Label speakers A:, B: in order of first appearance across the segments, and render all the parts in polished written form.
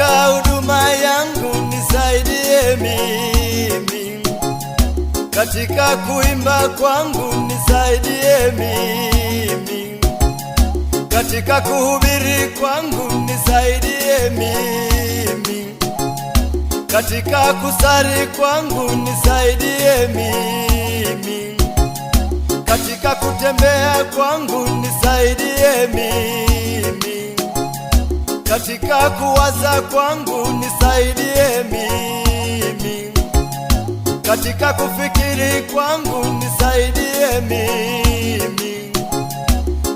A: katika huduma yangu nisaidie mimi, katika kuimba kwangu nisaidie mimi, katika kuhubiri kwangu nisaidie mimi, katika kusali kwangu nisaidie mimi, katika kutembea kwangu nisaidie mimi, katika kuwaza kwangu nisaidie mimi, katika kufikiri kwangu nisaidie mimi,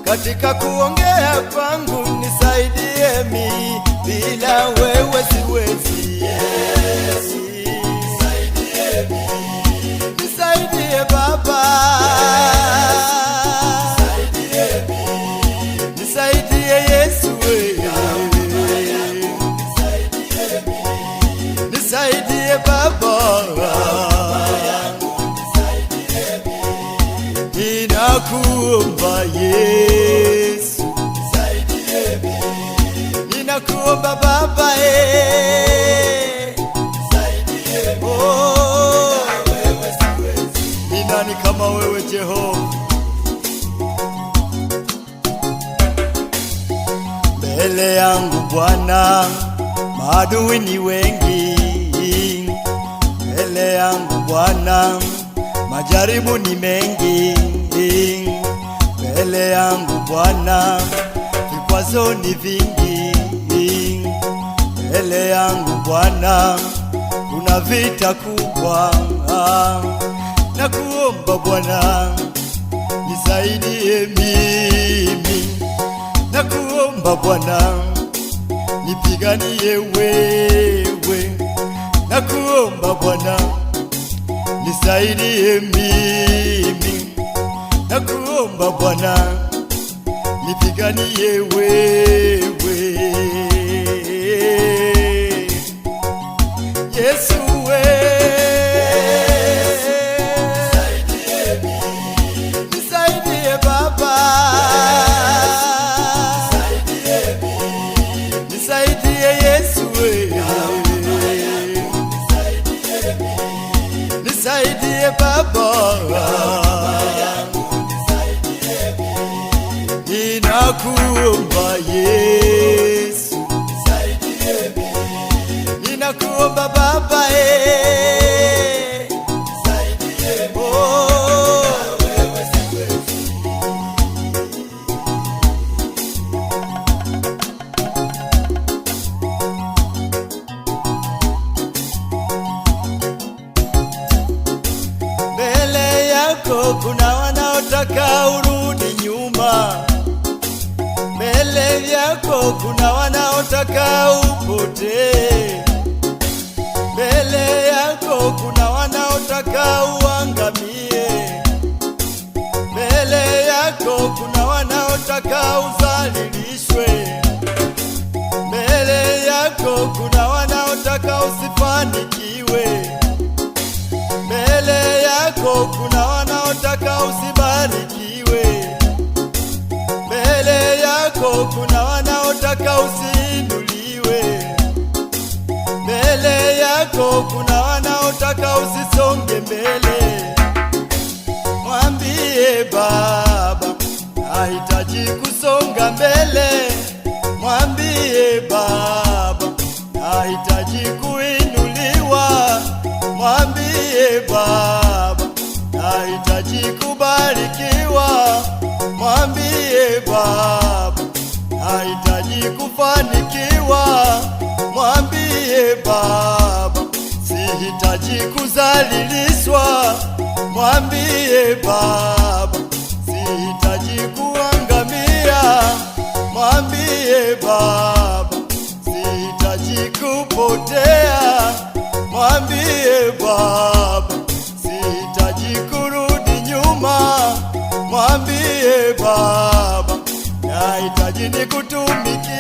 A: katika kuongea kwangu nisaidie mimi, bila wewe siwezi. Yesu nisaidie mimi, nisaidie Baba, nisaidie mimi, nisaidie Yesu nisaidie Baba, ninakuomba Yesu, ninakuomba Baba, oh, ni nani kama wewe Jehova? Mbele yangu Bwana maadui ni wengi, mbele yangu Bwana majaribu ni mengi, mbele yangu Bwana vikwazo ni vingi, mbele yangu Bwana kuna vita kubwa. Nakuomba Bwana nisaidie mimi, nakuomba Bwana nipiganie wewe, nakuomba Bwana nisaidie mimi, nakuomba Bwana nipiganie wewe. Yesu nisaidie mimi, nisaidie Baba, nisaidie mimi, nisaidie Yesu nisaidie Baba, ninakuomba Yesu, ninakuomba Baba, oh, mbele yako kuna wanaotaka urudi nyuma, mbele yako kuna wanaotaka upotee, mbele yako kuna wanaotaka uangamie, mbele yako kuna wanaotaka uzalilishwe, mbele yako kuna wanaotaka usifanikiwe, mbele yako kuna wanaotaka usibarikiwe, mbele yako kuna wanaotaka usiinuliwe, mbele yako kuna wanaotaka usisonge mbele. Mwambie Baba nahitaji kusonga mbele, mwambie Baba nahitaji kuinuliwa, mwambie Baba nahitaji kubarikiwa, mwambie Baba nahitaji kufanikiwa, mwambie Baba sihitaji kuzalilishwa, mwambie Baba sihitaji kuangamia, mwambie Baba sihitaji kupotea, mwambie Baba sihitaji kurudi nyuma, mwambie Baba nahitaji nikutumikie.